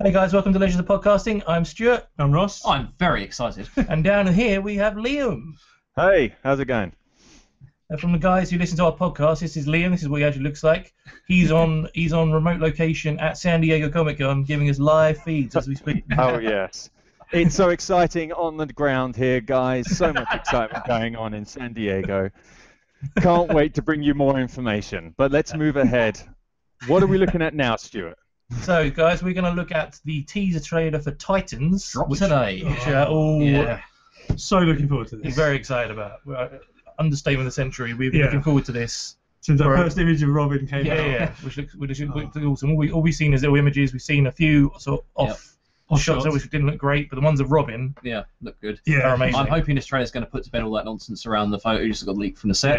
Hey guys, welcome to Legends of Podcasting. I'm Stuart. I'm Ross. I'm very excited. And down here we have Liam. Hey, how's it going? From the guys who listen to our podcast, this is Liam. This is what he actually looks like. He's on remote location at San Diego Comic-Con, giving us live feeds as we speak. Oh yes, it's so exciting on the ground here, guys. So much excitement going on in San Diego. Can't wait to bring you more information. But let's move ahead. What are we looking at now, Stuart? So, guys, we're going to look at the teaser trailer for Titans. Drop today. Which are all So looking forward to this. very excited about. Understatement of the century. We've been looking forward to this. Since the first image of Robin came out. Yeah. Which looks awesome. All we've seen is little images. We've seen a few sort of off shots which didn't look great, but the ones of Robin Look good. are amazing. I'm hoping this trailer's going to put to bed all that nonsense around the photos that got leaked from the set.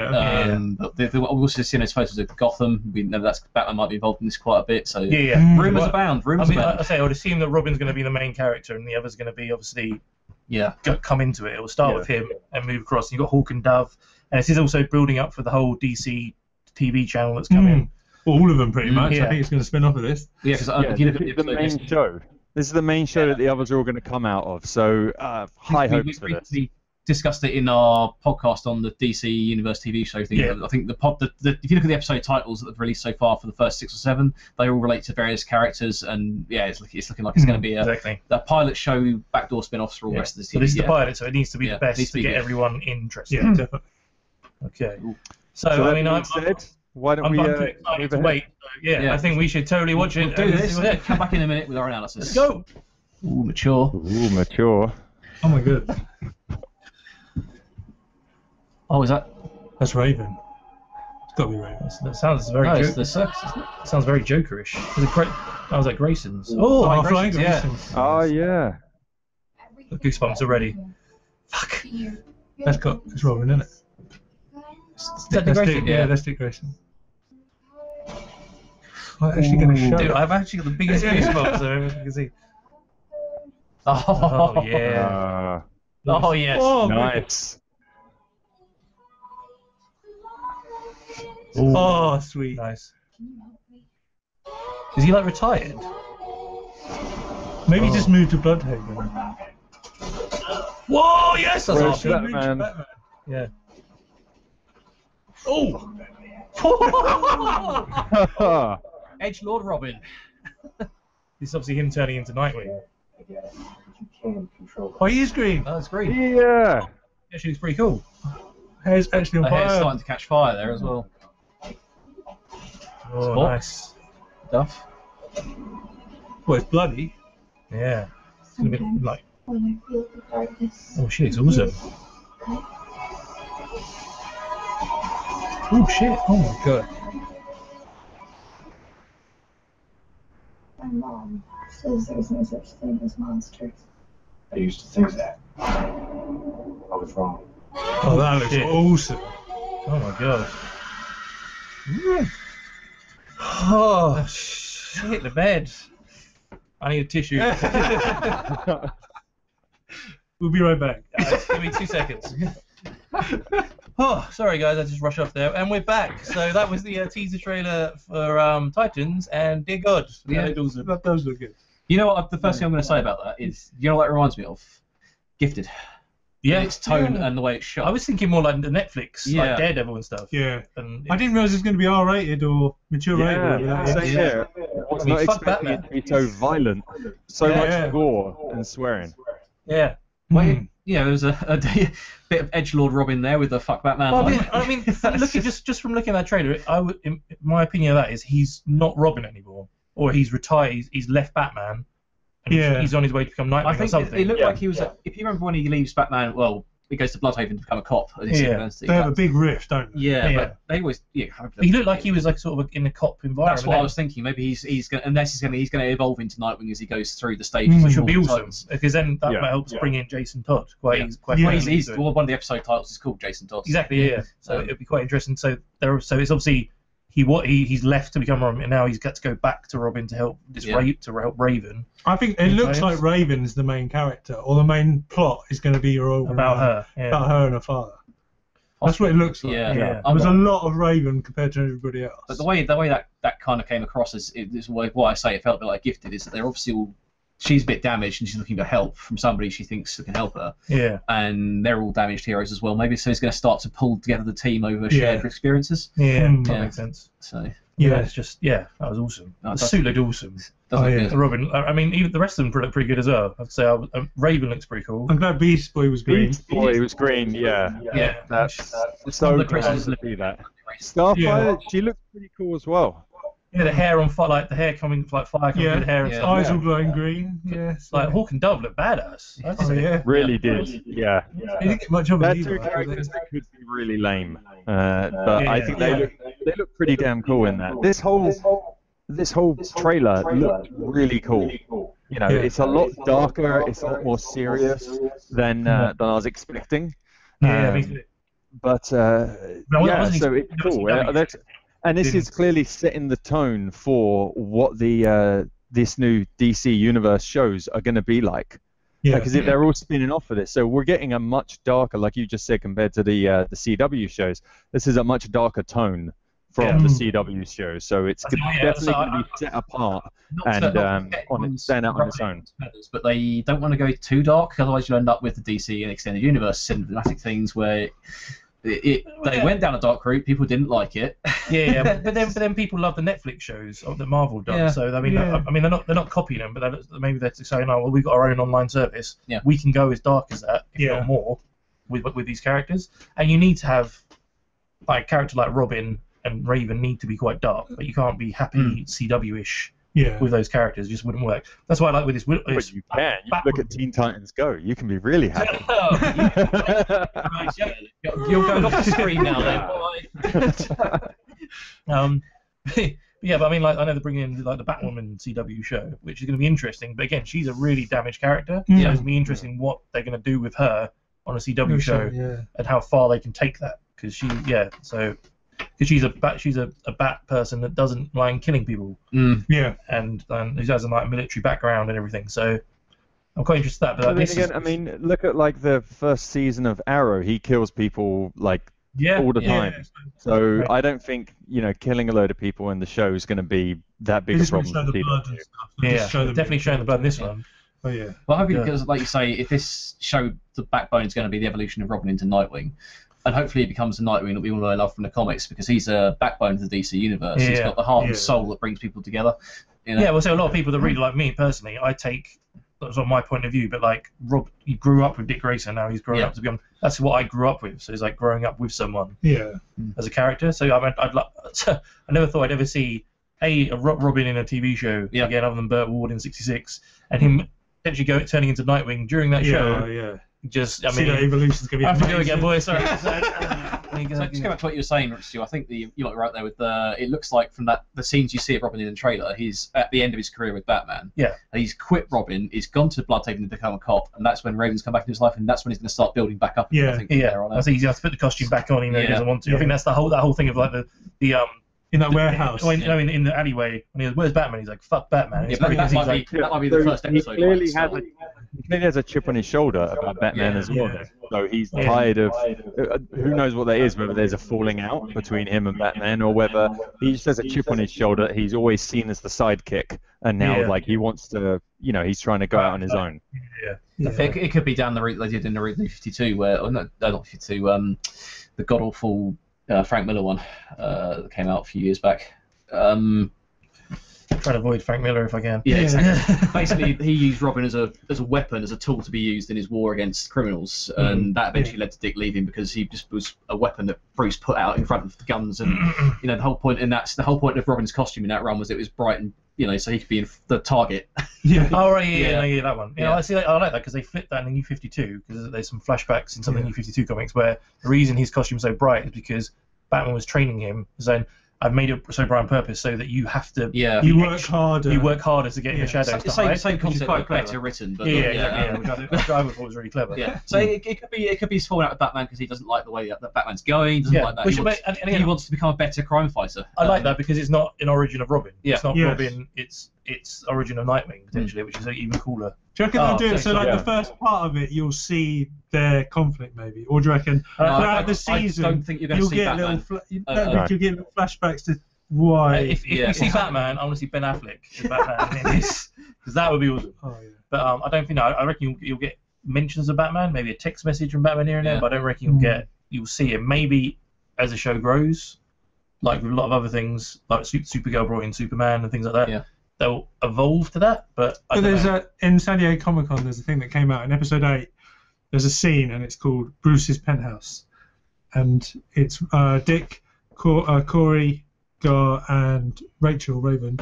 But we've also seen those photos of Gotham. We know that Batman might be involved in this quite a bit. So rumours abound. I would assume that Robin's going to be the main character, and the other's going to be obviously come into it. It will start with him and move across. You've got Hawk and Dove, and this is also building up for the whole DC TV channel that's coming. Well, all of them pretty much. Yeah. I think it's going to spin off of this. Yeah, because if you look at the main show. This is the main show that the others are all going to come out of. So high hopes for this. We discussed it in our podcast on the DC Universe TV show thing. I think if you look at the episode titles that they've released so far for the first 6 or 7, they all relate to various characters, and it's looking like it's going to be a pilot show, backdoor spin-offs for all the rest of the series. So this is the pilot, so it needs to be the best to get everyone interested. Yeah, definitely. Okay. So I mean, why don't we excited to wait? So, I think we should totally watch it. Do this. Come back in a minute with our analysis. Let's go. Ooh, mature. Ooh, mature. Oh my god. Oh, is that? That's Raven. It's got to be Raven. That sounds very. It's the circus, isn't it? Sounds very Jokerish. That was like Grayson's. Oh, Flying yeah. Graysons. Oh yeah. Goosebumps already. Fuck. It's Robin, isn't it? That's Dick Grayson. I'm actually going to show Dude, it. I've actually got the biggest goosebumps so everyone can see. Oh yeah. Oh yes. Oh, Nice. Oh, sweet. Nice. Is he like retired? Maybe just moved to Bloodhaven. Whoa! Yes, that's Where's awesome. Batman? Yeah. Oh! Edgelord Robin. This is obviously him turning into Nightwing. Oh, he is green. Oh, it's green. Yeah. Actually, it's pretty cool. Hair's actually on The hair's fire. starting to catch fire there as well. Oh, Spot. nice. Duff. Well, it's bloody. Yeah. It's gonna be like. When I feel the darkness. Oh shit! It's awesome. Oh shit! Oh my god. My mom says there's no such thing as monsters. I used to think that. I was wrong. Oh, that looks shit. awesome. Oh my god. Oh, hit the bed. I need a tissue. We'll be right back. Give me 2 seconds. Oh, sorry guys, I just rushed off there, and we're back. So that was the teaser trailer for Titans, and dear God, That does look good. You know what? The first thing I'm going to say about that is, you know what that reminds me of? Gifted. Yeah, Its tone and the way it's shot. I was thinking more like the Netflix, like Daredevil and stuff. Yeah. And I didn't realise it was going to be R-rated or mature rated. Same here. I was not expecting it to be so violent. So much gore and swearing. Yeah. Well, yeah, there's a bit of edgelord Robin there with the fuck Batman. Well, I mean, just from looking at that trailer, my opinion of that is he's not Robin anymore, or he's retired. He's left Batman. And he's on his way to become Nightwing I think or something. it looked like he was. If you remember when he leaves Batman, well, he goes to Bloodhaven to become a cop. They have a big rift, don't they? Yeah, but they always. Yeah, he looked like he was like sort of in a cop environment. That's what I was thinking. Maybe he's going unless he's going to evolve into Nightwing as he goes through the stages. Which would be awesome because then that helps bring in Jason Todd. One of the episode titles is called Jason Todd. Exactly. Yeah. So it'd be quite interesting. So it's obviously he's left to become Robin, and now he's got to go back to Robin to help help Raven. I think it looks like Raven's the main character, or the main plot is going to be about her and her father. That's what it looks like. Yeah. There's a lot of Raven compared to everybody else. But the way that kind of came across is why I say it felt a bit like Gifted is that they're obviously all she's a bit damaged and she's looking for help from somebody she thinks can help her. Yeah. And they're all damaged heroes as well. Maybe so he's going to start to pull together the team over shared experiences. Yeah, that makes sense. So yeah, it's just that was awesome. The suit looked awesome. Robin. I mean, even the rest of them look pretty good as well. I'd say Raven looks pretty cool. I'm glad Beast Boy was green. Beast Boy was green. Yeah. That's so glad to see that. Starfire, she looks pretty cool as well. Yeah, the hair on fire, like the hair coming like fire coming through the hair and stuff. Eyes all glowing green. Yeah. Like Hawk and Dove look badass. Really did. Yeah. They didn't get much of it They're either. two characters that could be really lame, but I think they look pretty damn cool in that. This whole trailer looked really cool. You know, it's a lot darker. It's a lot more serious than I was expecting. But so it's cool. And this is clearly setting the tone for what the this new DC Universe shows are going to be like. Because they're all spinning off of this, so we're getting a much darker, like you just said, compared to the CW shows. This is a much darker tone from the CW shows, so it's definitely going to be set apart and stand out on its own. But they don't want to go too dark, otherwise you'll end up with the DC and Extended Universe cinematic things where. They went down a dark route. People didn't like it. But then people love the Netflix shows that Marvel does. So I mean, they're not copying them, but maybe they're saying, oh well, we've got our own online service. We can go as dark as that, if not more, with these characters. And you need to have like a character like Robin and Raven need to be quite dark, but you can't be happy CW-ish. With those characters, it just wouldn't work. That's why I like with this. But you can. You look at Teen Titans Go. You can be really happy. You're going off the screen now, then. But I mean, like I know they're bringing in like the Batwoman CW show, which is going to be interesting. But again, she's a really damaged character. So it's going to be interesting what they're going to do with her on a CW show and how far they can take that. Because because she's a bat person that doesn't mind killing people. And who has a like military background and everything. So I'm quite interested in that. But I mean, look at like the first season of Arrow. He kills people like all the time. So I don't think killing a load of people in the show is going to be that big a problem. Definitely showing the blood in this one. Oh yeah. Well, hopefully, because like you say, if this show, the backbone is going to be the evolution of Robin into Nightwing. And hopefully he becomes a Nightwing that we all know and love from the comics because he's a backbone of the DC universe. He's got the heart and soul that brings people together. Well, so a lot of people that really like me personally, I take that's on my point of view. But like Rob, he grew up with Dick Grayson. Now he's grown up to become. That's what I grew up with. So it's like growing up with someone. As a character. So I mean, I never thought I'd ever see a Robin in a TV show again, other than Burt Ward in '66, and him potentially turning into Nightwing during that show. Just, I mean, that evolution's going to be. I have to go again, boy. Sorry. So just go back to what you were saying, Stu. I think you might be right there with it looks like from the scenes you see of Robin in the trailer, he's at the end of his career with Batman. And he's quit Robin. He's gone to Bloodhaven to become a cop, and that's when Raven's come back into his life, and that's when he's going to start building back up. Again, I think, I think he's going to put the costume back on, even though he doesn't want to. I think that's that whole thing of like the in that warehouse. In the alleyway, when he goes, "Where's Batman?" He's like, "Fuck Batman." That might be the first episode. He clearly has a chip on his shoulder about Batman as well. So he's tired of who knows what that is, whether there's a falling out between him and Batman, or whether he just has a chip on his shoulder. He's always seen as the sidekick, and now like he wants to, he's trying to go out on his own. It could be down the route they did in the New 52, not 52, the god awful Frank Miller one that came out a few years back. Try to avoid Frank Miller if I can. Yeah, exactly. Basically, he used Robin as a weapon, as a tool to be used in his war against criminals, and that eventually led to Dick leaving because he just was a weapon that Bruce put out in front of the guns, and the whole point of Robin's costume in that run was it was bright and so he could be the target. Oh right, that one. I see. I like that because they flipped that in the New 52 because there's some flashbacks in some of the New 52 comics where the reason his costume's so bright is because Batman was training him, saying, I've made it so bright on purpose so that you have to. You work harder. You work harder to get in the shadows. Same concept, but better written. But which I thought was really clever. So it could be he's falling out with Batman because he doesn't like the way that Batman's going. Doesn't like that. He wants to become a better crime fighter. I like that because it's not an origin of Robin. It's not Robin. It's origin of Nightwing potentially, which is even cooler. Do you reckon they'll do it so the first part of it you'll see their conflict maybe, or do you reckon throughout the season I don't think you're going to see Batman. You'll get little flashbacks to why? If you see Batman, I want to see Ben Affleck as Batman in this because that would be awesome. Oh yeah. But I don't think. No, I reckon you'll get mentions of Batman, maybe a text message from Batman here and there. But I don't reckon you'll see it. Maybe as the show grows, like with a lot of other things, like Supergirl brought in Superman and things like that. Yeah. They'll evolve to that. But there's in San Diego Comic-Con, there's a thing that came out in episode 8. There's a scene and it's called Bruce's Penthouse, and it's Dick, Corey, Gar, and Rachel Raven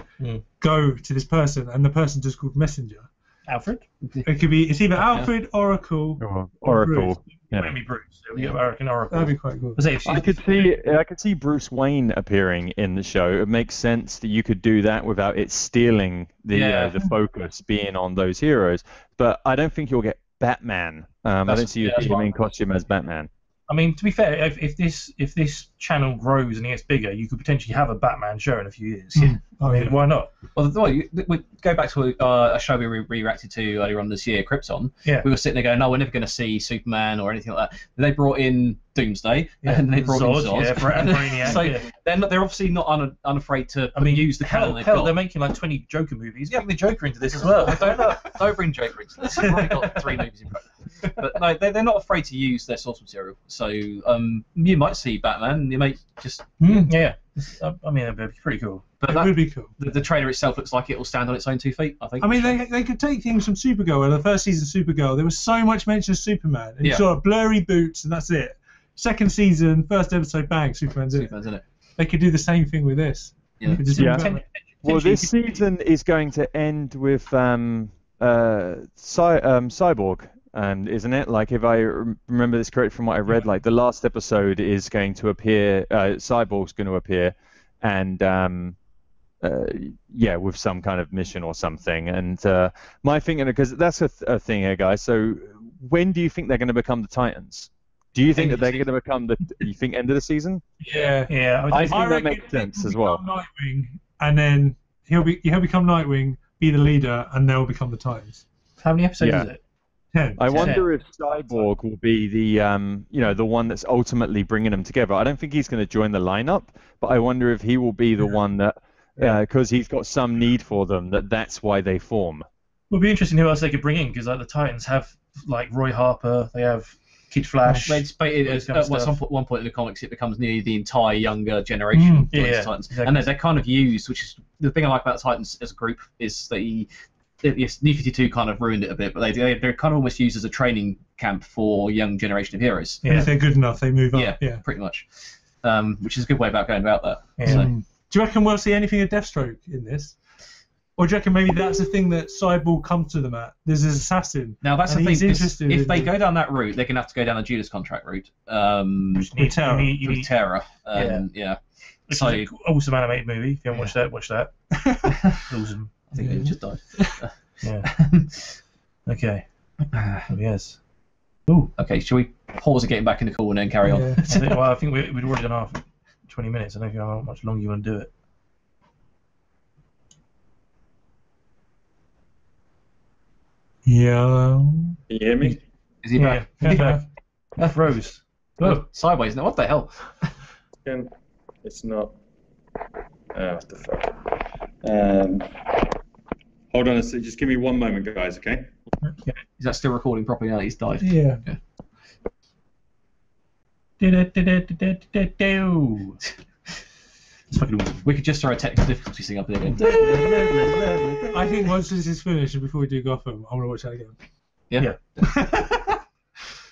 go to this person, and the person's just called Messenger. Alfred? It could be. It's either Alfred, Oracle, or Bruce. Yeah. Maybe Bruce. I reckon Oracle. That'd be quite cool. I could see Bruce Wayne appearing in the show. It makes sense that you could do that without it stealing the focus being on those heroes. But I don't think you'll get Batman. I don't see you him in costume as Batman. I mean, to be fair, if this channel grows and it gets bigger, you could potentially have a Batman show in a few years. I mean, why not? Well, we go back to a show we reacted to earlier on this year, Krypton. Yeah. We were sitting there going, no, we're never going to see Superman or anything like that. They brought in Doomsday, and they brought in Zod. And Brainiac. So they're obviously not unafraid to use the hell, they're making like 20 Joker movies. Get the Joker into this as well. Don't bring Joker into this. We've already got 3 movies in front of them. But no, they're not afraid to use their source material. So you might see Batman. You might just I mean, that'd be pretty cool. But that would be cool. The trailer itself looks like it will stand on its own 2 feet, I think. I mean, they could take things from Supergirl. In the first season of Supergirl, there was so much mention of Superman, and you saw blurry boots, and that's it. Second season, first episode, bang, Superman's in it. They could do the same thing with this. Yeah. Well, this season is going to end with Cyborg, isn't it? Like, if I remember this correctly from what I read, like the last episode is going to appear. Cyborg's going to appear, and with some kind of mission or something. And my thinking, because that's a thing here, guys. So, when do you think they're going to become the Titans? Do you think that they're going to become you think end of the season? Yeah. I think that makes sense as well. Nightwing, and then he'll become Nightwing, be the leader, and they'll become the Titans. How many episodes is it? 10. I wonder if Cyborg will be the one that's ultimately bringing them together. I don't think he's going to join the lineup, but I wonder if he will be the one that, because he's got some need for them, that's why they form. It'll be interesting who else they could bring in, because like the Titans have like Roy Harper, they have Kid Flash. At one point in the comics, it becomes nearly the entire younger generation of Titans, exactly. And they're kind of used, which is the thing I like about the Titans as a group is New 52 kind of ruined it a bit, but they're kind of almost used as a training camp for young generation of heroes. And if they're good enough, they move up. Yeah, pretty much. Which is a good way about going about that. Yeah. So. Do you reckon we'll see anything of Deathstroke in this? Or do you reckon maybe that's the thing that Cyborg comes to them at? There's an assassin. Now that's the thing. If they go down that route, they're going to have to go down the Judas Contract route. With Terra. With Terra. So awesome animated movie. If you haven't watched that. Awesome. I think it just died. Okay. Yes. Ooh. Okay. Shall we pause and get him back in the call and then carry on? I think we'd already done half 20 minutes. I don't know how much longer you want to do it. Yeah. Can you hear me? Is he back? That's Rose. Oh, sideways now. What the hell? It's not. What the fuck? Hold on a second. Just give me one moment, guys. Okay. Is that still recording properly? Now he's died. Yeah. We could just throw a technical difficulty thing up there again. I think once this is finished and before we do Gotham, I want to watch that again. Yeah.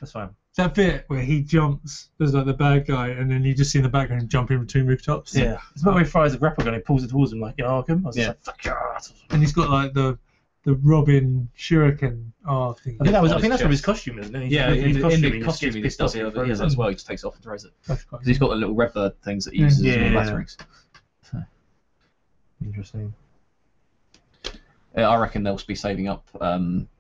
That's fine. That bit where he jumps, there's like the bad guy, and then you just see in the background him jumping between rooftops. Yeah. It's about where he fires a grapple gun and he pulls it towards him like, Arkham. I was just like, fuck your ass. And he's got like the Robin Shuriken thing. I think that's from his costume, isn't it? In the costume he does it as well. He just takes it off and throws it. Because he's got the little Redbird things that he uses as batterings. So. Interesting. I reckon they'll be saving up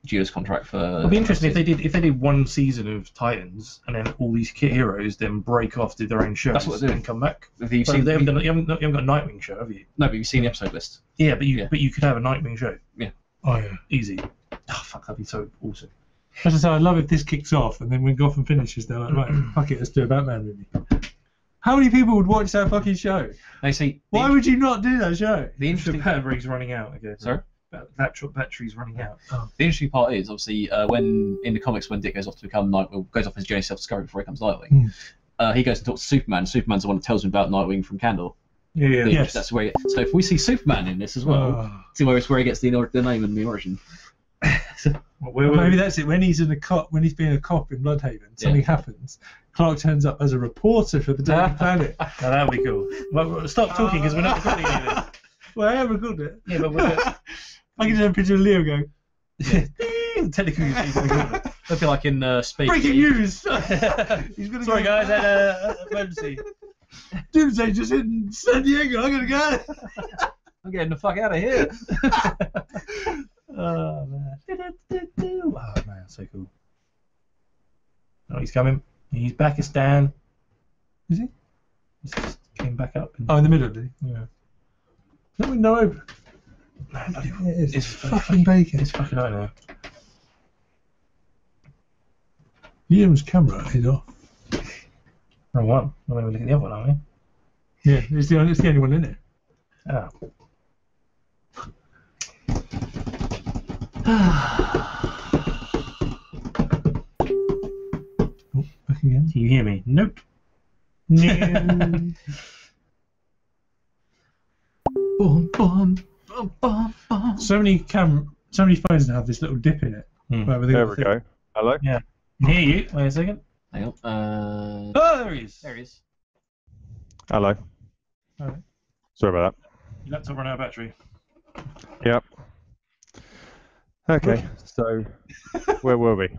Judas Contract for. It'll be interesting if they did one season of Titans and then all these kid heroes then break off, do their own shows, that's what they're doing. And come back. You haven't got a Nightwing show, have you? No, but you've seen the episode list. Yeah, but you could have a Nightwing show. Yeah. Oh yeah. Easy. Oh fuck, that'd be so awesome. As I say, I'd love if this kicks off and then when Gotham finishes, they're like, right, fuck it, let's do a Batman movie. How many people would watch that fucking show? They see. Why would you not do that show? The interesting Batman's running out again. Sorry. laptop battery's running out. The interesting part is, obviously, when in the comics, when Dick goes off to become goes off his journey of self-discovery before he becomes Nightwing, he goes to talk to Superman. Superman's the one that tells him about Nightwing from Candle. Yeah. Yes. That's where. So if we see Superman in this as well, see where he gets the name and the origin. Maybe that's it. When he's being a cop in Bloodhaven, something happens. Clark turns up as a reporter for the Daily Planet. Now that'd be cool. Well, stop talking because we're not recording any of this. Well, I have recorded it. Yeah, but we're I can just have a picture of Leo going. telecommunications. That'd be like in Speed. Breaking news! Sorry guys, I had an emergency. Doomsday just hit San Diego. I gotta go. I'm getting the fuck out of here. Oh man. Oh man, so cool. Oh, he's coming. He's Pakistan. Is he? He's just came back up. Oh, in the middle, did he? Yeah. No window open. It's fucking bacon. It's fucking out now. Liam's camera is off. Wrong one. Well, maybe look at the other one, aren't we? Yeah, it's the only one in it. Oh. Oh, back again. Can you hear me? Nope. No. Boom, boom, boom, boom, boom. So many phones now have this little dip in it. Hmm. There we go. Hello? Yeah. Can hear you. Wait a second. Hang on. Oh, there he is. There he is. Hello. Alright. Sorry about Your laptop ran out of battery. that. Yep. Okay, so where were we?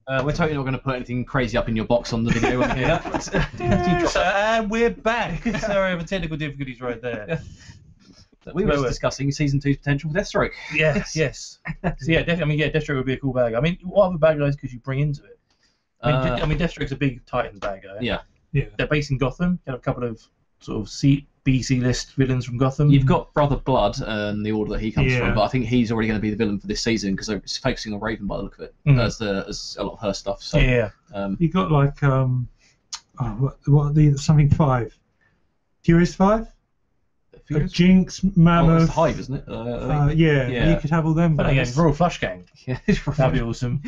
We're totally not going to put anything crazy up in your box on the video. And we're back. Sorry for technical difficulties right there. We were discussing season 2's potential for Deathstroke. Yes. So yeah, definitely. I mean, yeah, Deathstroke would be a cool bad guy. I mean, what other bad guys could you bring into it? I mean, Deathstroke's a big Titans bad guy. Yeah. They're based in Gotham. You have a couple of sort of BC list villains from Gotham. You've got Brother Blood and the order that he comes Yeah. from, but I think he's already going to be the villain for this season because it's focusing on Raven by the look of it, as a lot of her stuff. So, yeah. You got like what the something 5? Furious 5? Jinx, it's Mammoth. the Hive, isn't it? Yeah, you could have all them. But again, Royal Flush Gang. Yeah. That'd be awesome.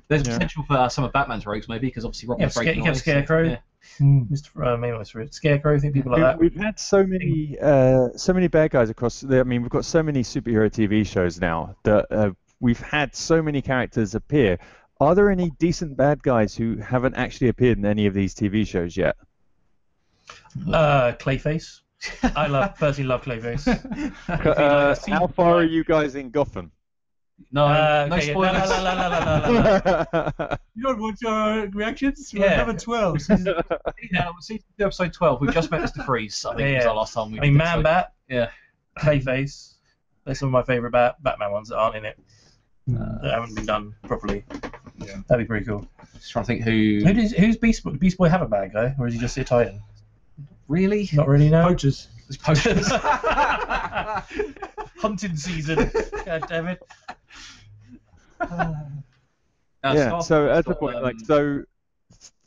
There's potential for some of Batman's rogues, maybe, because obviously Robin's breaking you have away, Scarecrow. Yeah. Mr. Scarecrow. I think people like that. We've had so many bad guys across. I mean, we've got so many superhero TV shows now that we've had so many characters appear. Are there any decent bad guys who haven't actually appeared in any of these TV shows yet? Clayface. I personally love Clayface. How far are you guys in Gotham? No, no okay, spoilers. You don't want your reactions? Yeah. Number 12. Season 2, episode 12. We've just met Mr. Freeze. I think was our last time we. I mean, Man Bat. Yeah. Clayface. They're some of my favourite Batman ones that aren't in it. That haven't been done properly. Yeah. That'd be pretty cool. Just trying to think who's Beast Boy? Does Beast Boy have a bad guy, or is he just a Titan? really. Not really, no. Poachers. It's Poachers. Hunting season. God damn it. Yeah. So at the point,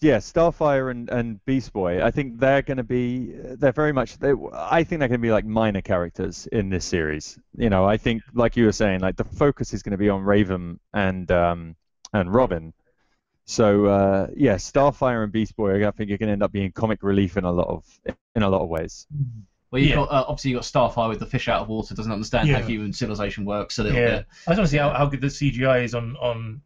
Starfire and Beast Boy, I think they're going to be. They're very much. I think they're going to be like minor characters in this series. You know, I think, like you were saying, like the focus is going to be on Raven and Robin. So Starfire and Beast Boy, I think, are going to end up being comic relief in a lot of ways. Well, you've got obviously you've got Starfire with the fish out of water, doesn't understand how human civilization works. So I just want to see how good the CGI is on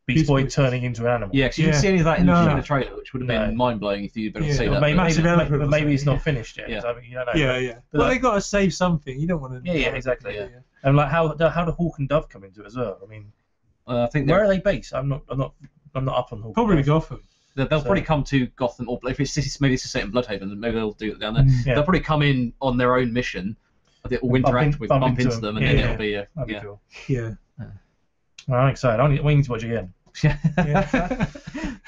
Beast Boy turning into an animal. Yeah, because you didn't see any of that in the trailer, which would have been mind-blowing if you'd been able to see that. But maybe it's not finished yet. I mean, you don't know. Yeah. Well, they got to save something. You don't want to. Yeah, exactly. Yeah. And like how do Hawk and Dove come into it as well? I mean, I think where are they based? I'm not up on Hawk. Probably Gotham. They'll probably come to Gotham, or if maybe it's set in Bloodhaven, maybe they'll do it down there. Yeah. They'll probably come in on their own mission. They'll interact with, bump into them, and then it'll be that'd be cool. Yeah. Well, I'm excited. We need to watch again. Yeah.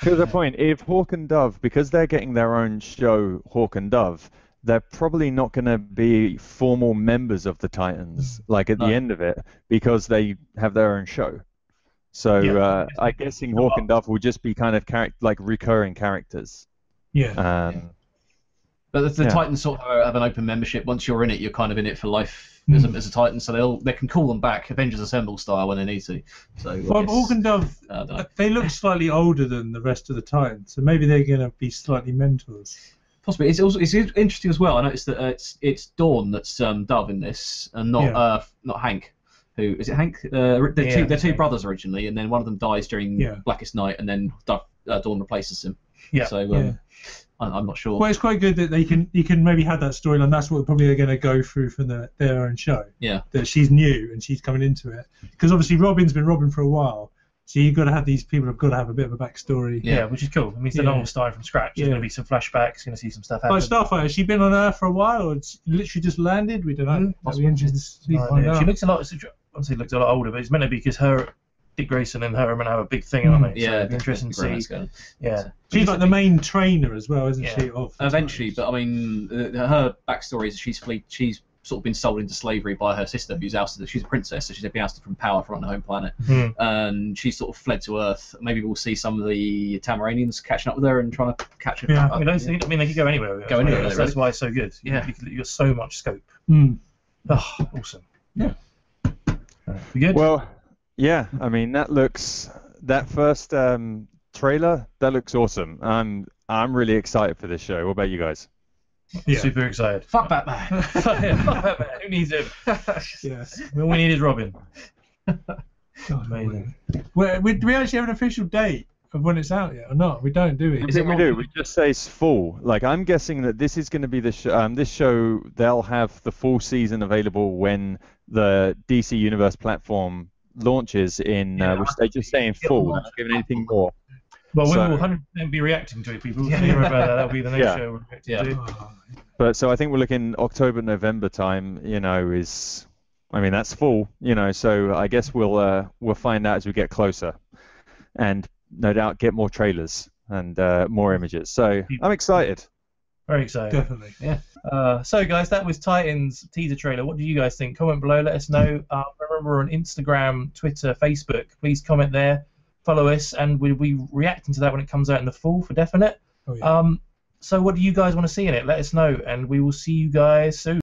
To the point, if Hawk and Dove, because they're getting their own show, Hawk and Dove, they're probably not going to be formal members of the Titans, like at the end of it, because they have their own show. So I'm guessing Hawk and Dove will just be kind of like recurring characters. Yeah. But the Titans sort of have an open membership. Once you're in it, you're kind of in it for life as a Titan. So they can call them back, Avengers Assemble style, when they need to. So well, Hawk and Dove, they look slightly older than the rest of the Titans, so maybe they're going to be slightly mentors. Possibly. It's interesting as well. I noticed that it's Dawn that's Dove in this, and not Hank. Who is it? Hank? They're two brothers originally, and then one of them dies during Blackest Night, and then Dawn replaces him. Yeah. So I'm not sure. Well, it's quite good that you can maybe have that storyline. That's what probably they're going to go through for their own show. Yeah. That she's new and she's coming into it, because obviously Robin's been Robin for a while. So you've got to have these people have got to have a bit of a backstory. Yeah, which is cool. It means they're not starting from scratch. There's going to be some flashbacks. You're going to see some stuff happen. Like Starfire, has she been on Earth for a while, or it's literally just landed? We don't know. That'd be interesting to find out. She looks a lot. Obviously, looks a lot older, but it's meant to be because Dick Grayson and her are going to have a big thing, aren't they? Yeah, so it'd be interesting to see. Yeah, she's like the main trainer as well, isn't she? Eventually, but I mean, her backstory is she's sort of been sold into slavery by her sister, who's ousted. She's a princess, so she's been ousted from power from her home planet, and she's sort of fled to Earth. Maybe we'll see some of the Tamaranians catching up with her and trying to catch her. Yeah, I mean, they could go anywhere. With it. That's why it's so good. Yeah, you've got so much scope. Oh, awesome. Yeah. You good? Well, yeah. I mean, that first trailer, that looks awesome. I'm really excited for this show. What about you guys? Yeah. Super excited. Fuck Batman. Fuck Batman. Who needs him? Yes. All we need is Robin. Amazing. Well, do we actually have an official date of when it's out yet or not? We don't, do we? I think we do. We just say it's fall. Like, I'm guessing that this is going to be this show. They'll have the full season available when the DC Universe platform launches in, which they just say in fall. They're not giving anything more. Well, we will 100% be reacting to it, people. Yeah. About that. That'll be the next show we're reacting to. But so I think we're looking October, November time. That's full. So I guess we'll find out as we get closer, and no doubt get more trailers and more images. So I'm excited. Very excited. Definitely. Yeah. So guys, that was Titans teaser trailer. What do you guys think? Comment below. Let us know. Remember, we're on Instagram, Twitter, Facebook. Please comment there. Follow us, and we'll be reacting to that when it comes out in the fall for definite. So what do you guys want to see in it? Let us know, and we will see you guys soon.